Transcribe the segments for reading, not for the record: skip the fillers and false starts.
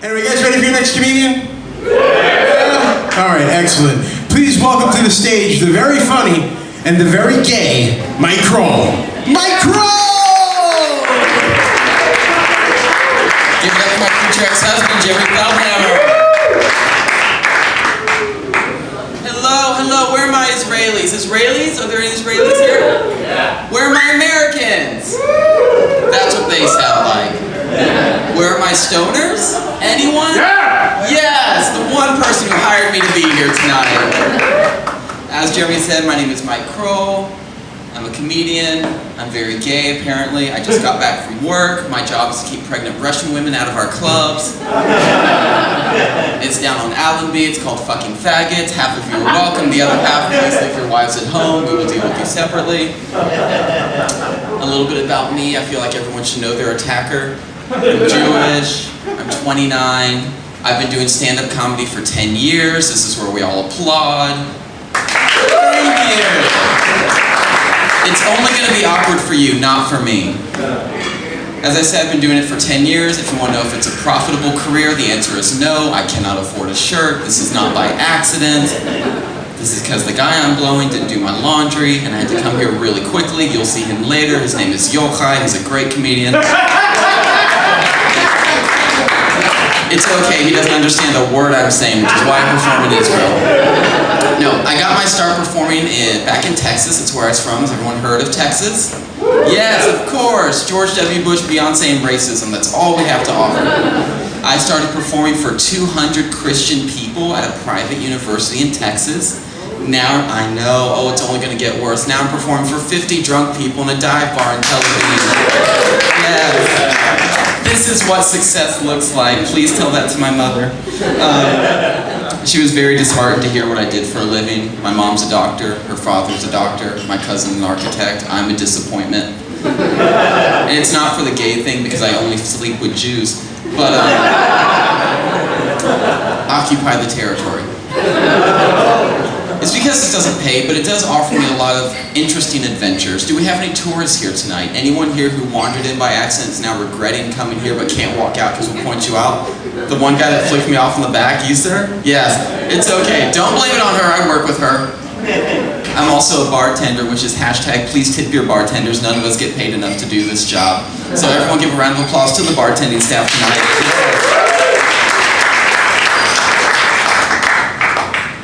Anyway, you guys ready for your next comedian? Yeah. All right, excellent. Please welcome to the stage the very funny and the very gay Mike Kroll. Mike Kroll! Give it up for my future ex-husband, Jimmy Feldhammer. Hello, where are my Israelis? Are there any Israelis here? Yeah. Where are my Americans? That's what they sound like. Where are my stoners? Anyone? Yeah! Yes, the one person who hired me to be here tonight. As Jeremy said, my name is Mike Kroll. I'm a comedian. I'm very gay, apparently. I just got back from work. My job is to keep pregnant Russian women out of our clubs. It's down on Allenby. It's called Fucking Faggots. Half of you are welcome. The other half, please leave your wives at home. We will deal with you separately. A little bit about me. I feel like everyone should know their attacker. I'm Jewish. I'm 29. I've been doing stand-up comedy for 10 years. This is where we all applaud. Thank you. It's only going to be awkward for you, not for me. As I said, I've been doing it for 10 years. If you want to know if it's a profitable career, the answer is no. I cannot afford a shirt. This is not by accident. This is because the guy I'm blowing didn't do my laundry, and I had to come here really quickly. You'll see him later. His name is Yochai. He's a great comedian. It's okay, he doesn't understand a word I'm saying, which is why I perform in Israel. No, I got my start performing back in Texas. It's where I was from. Has everyone heard of Texas? Yes, of course. George W. Bush, Beyonce, and racism. That's all we have to offer. I started performing for 200 Christian people at a private university in Texas. Now, I know, oh, it's only going to get worse. Now I'm performing for 50 drunk people in a dive bar in Tel Aviv. Yes. This is what success looks like. Please tell that to my mother. She was very disheartened to hear what I did for a living. My mom's a doctor, her father's a doctor, my cousin's an architect. I'm a disappointment. And it's not for the gay thing because I only sleep with Jews, but occupy the territory. It's because it doesn't pay, but it does offer me a lot of interesting adventures. Do we have any tourists here tonight? Anyone here who wandered in by accident is now regretting coming here but can't walk out because we'll point you out? The one guy that flicked me off in the back, you sir? Yes, it's okay. Don't blame it on her, I work with her. I'm also a bartender, which is hashtag please tip your bartenders. None of us get paid enough to do this job. So everyone give a round of applause to the bartending staff tonight.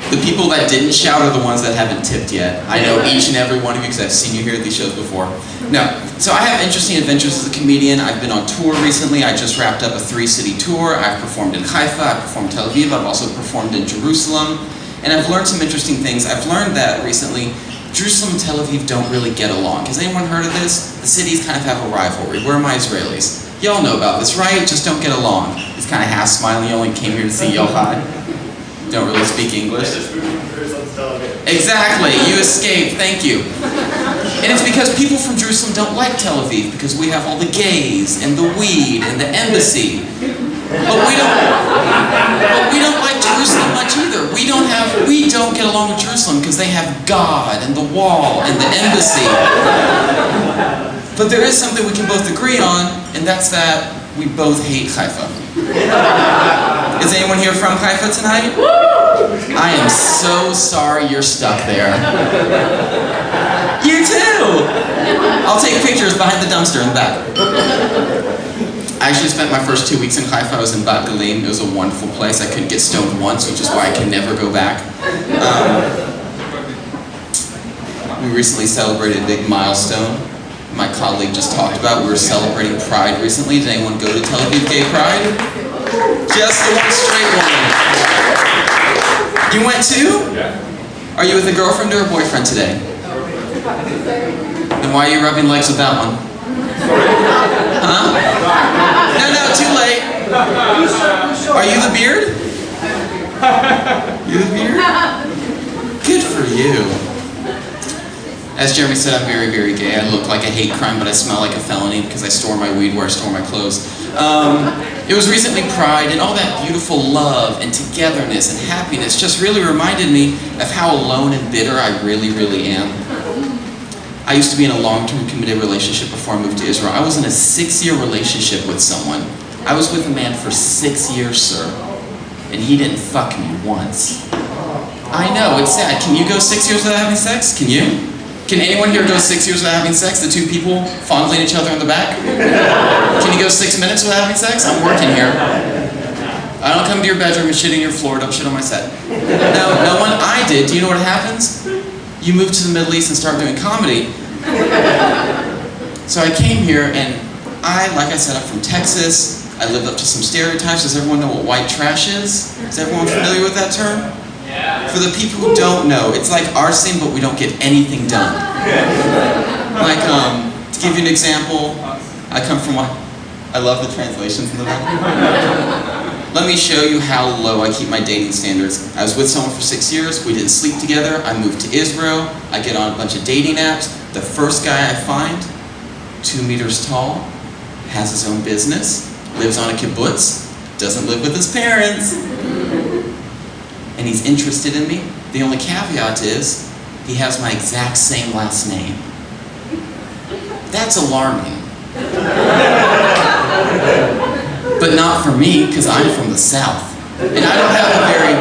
The people that didn't shout are the ones that haven't tipped yet. I know each and every one of you because I've seen you here at these shows before. No, so I have interesting adventures as a comedian. I've been on tour recently. I just wrapped up a 3-city tour. I've performed in Haifa, I've performed in Tel Aviv, I've also performed in Jerusalem. And I've learned some interesting things. I've learned that recently, Jerusalem and Tel Aviv don't really get along. Has anyone heard of this? The cities kind of have a rivalry. Where are my Israelis? Y'all know about this, right? Just don't get along. He's kind of half smiling. You only came here to see Yochai. Don't really speak English. Exactly, you escaped, thank you. And it's because people from Jerusalem don't like Tel Aviv because we have all the gays and the weed and the embassy. But we don't like Jerusalem much either. We don't get along with Jerusalem because they have God and the wall and the embassy. But there is something we can both agree on, and that's that we both hate Haifa. Is anyone here from Haifa tonight? I am so sorry you're stuck there. You too! I'll take pictures behind the dumpster in the back. I actually spent my first 2 weeks in Haifa. I was in Bat Galim. It was a wonderful place. I couldn't get stoned once, which is why I can never go back. We recently celebrated a big milestone. My colleague just talked about. We were celebrating Pride recently. Did anyone go to Tel Aviv Gay Pride? Just the one straight one. You went too? Yeah. Are you with a girlfriend or a boyfriend today? Then why are you rubbing legs with that one? Huh? No, too late. Are you the beard? You the beard? Good for you. As Jeremy said, I'm very, very gay. I look like a hate crime, but I smell like a felony because I store my weed where I store my clothes. It was recently Pride, and all that beautiful love and togetherness and happiness just really reminded me of how alone and bitter I really, really am. I used to be in a long-term committed relationship before I moved to Israel. I was in a 6-year relationship with someone. I was with a man for 6 years, sir, and he didn't fuck me once. I know, it's sad. Can you go 6 years without having sex? Can you? Can anyone here go 6 years without having sex? The two people fondling each other in the back? Can you go 6 minutes without having sex? I'm working here. I don't come to your bedroom and shit in your floor. Don't shit on my set. No one. I did. Do you know what happens? You move to the Middle East and start doing comedy. So I came here and like I said, I'm from Texas. I lived up to some stereotypes. Does everyone know what white trash is? Is everyone familiar with that term? For the people who don't know, it's like arson, but we don't get anything done. Like, to give you an example, I come from I love the translations in the back. Let me show you how low I keep my dating standards. I was with someone for 6 years, we didn't sleep together, I moved to Israel, I get on a bunch of dating apps. The first guy I find, 2 meters tall, has his own business, lives on a kibbutz, doesn't live with his parents, and he's interested in me. The only caveat is, he has my exact same last name. That's alarming. But not for me, because I'm from the South. And I don't have a very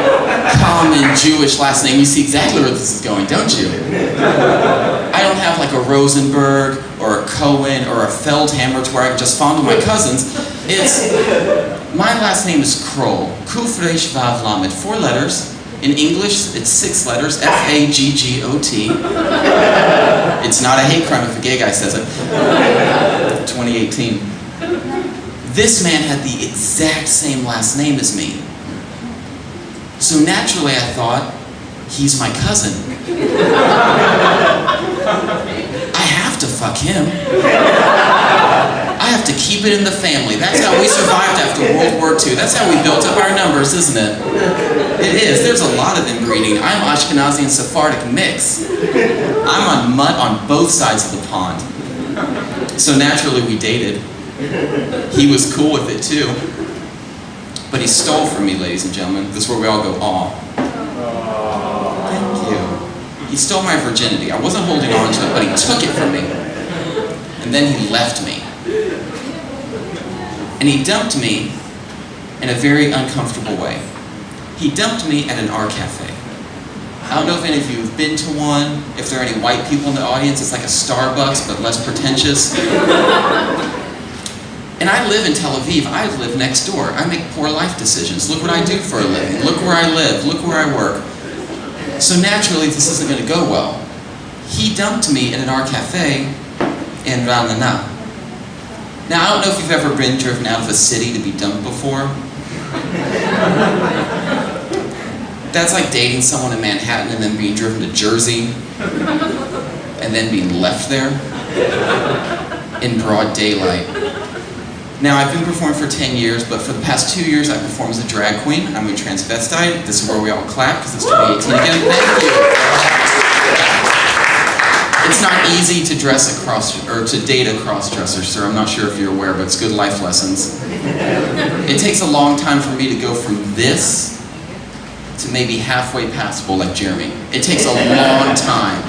common Jewish last name. You see exactly where this is going, don't you? I don't have like a Rosenberg, or a Cohen, or a Feldhammer to where I can just fondle my cousins. My last name is Kroll. Kuf Resh Vav Lamed. 4 letters. In English, it's 6 letters. F-A-G-G-O-T. It's not a hate crime if a gay guy says it. 2018. This man had the exact same last name as me. So naturally I thought, he's my cousin. I have to fuck him. I have to keep it in the family. That's how we survived after World War II. That's how we built up our numbers, isn't it? It is. There's a lot of inbreeding. I'm Ashkenazi and Sephardic mix. I'm on mutt on both sides of the pond. So naturally we dated. He was cool with it too. But he stole from me, ladies and gentlemen. This is where we all go, aw. Thank you. He stole my virginity. I wasn't holding on to it, but he took it from me. And then he left me. And he dumped me in a very uncomfortable way. He dumped me at an art cafe. I don't know if any of you have been to one, if there are any white people in the audience. It's like a Starbucks, but less pretentious. And I live in Tel Aviv. I live next door. I make poor life decisions. Look what I do for a living. Look where I live. Look where I work. So naturally, this isn't going to go well. He dumped me in an art cafe in Ranana. Now, I don't know if you've ever been driven out of a city to be dumped before. That's like dating someone in Manhattan and then being driven to Jersey and then being left there in broad daylight. Now, I've been performing for 10 years, but for the past 2 years, I perform as a drag queen. I'm a transvestite. This is where we all clap, because it's 2018 again. Thank you. It's not easy to to date a cross-dresser, sir. I'm not sure if you're aware, but it's good life lessons. It takes a long time for me to go from this to maybe halfway passable, like Jeremy. It takes a long time.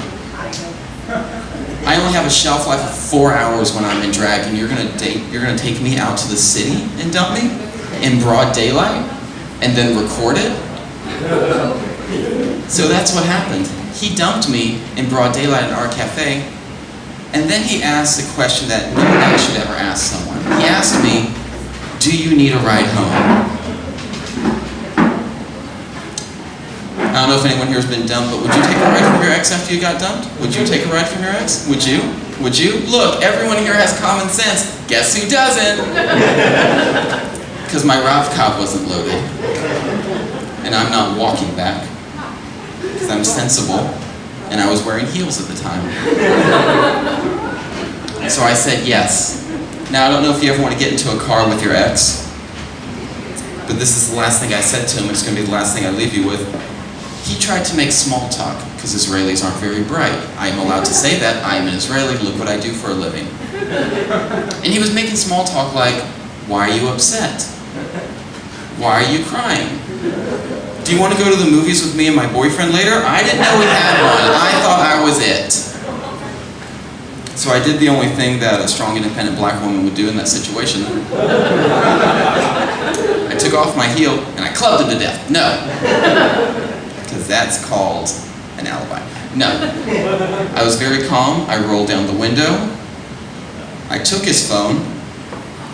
I only have a shelf life of 4 hours when I'm in drag, and you're gonna take me out to the city and dump me in broad daylight, and then record it? So that's what happened. He dumped me in broad daylight at our cafe, and then he asked a question that no one should ever ask someone. He asked me, "Do you need a ride home?" I don't know if anyone here has been dumped, but would you take a ride from your ex after you got dumped? Would you take a ride from your ex? Would you? Would you? Look, everyone here has common sense. Guess who doesn't? Because my Rav-Cop wasn't loaded. And I'm not walking back. Because I'm sensible. And I was wearing heels at the time. So I said yes. Now, I don't know if you ever want to get into a car with your ex, but this is the last thing I said to him. It's going to be the last thing I leave you with. He tried to make small talk, because Israelis aren't very bright. I am allowed to say that. I am an Israeli. Look what I do for a living. And he was making small talk like, "Why are you upset? Why are you crying? Do you want to go to the movies with me and my boyfriend later? I didn't know we had one. I thought I was it." So I did the only thing that a strong, independent black woman would do in that situation. I took off my heel and I clubbed him to death. No. Because that's called an alibi. No. I was very calm. I rolled down the window. I took his phone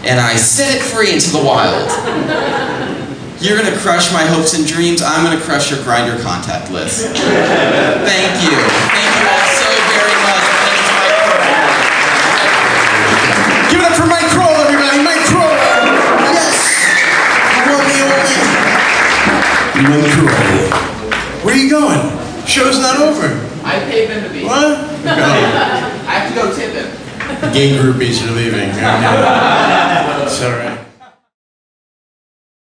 and I set it free into the wild. You're gonna crush my hopes and dreams. I'm gonna crush your Grindr contact list. Thank you. Thank you all so very much. Give it up for Mike Kroll, everybody. Mike Kroll. Yes. One the only. Mike Kroll. Where are you going? Show's not over. I paid them to be. What? I have to go tip him. Gay groupies are leaving. It's all right.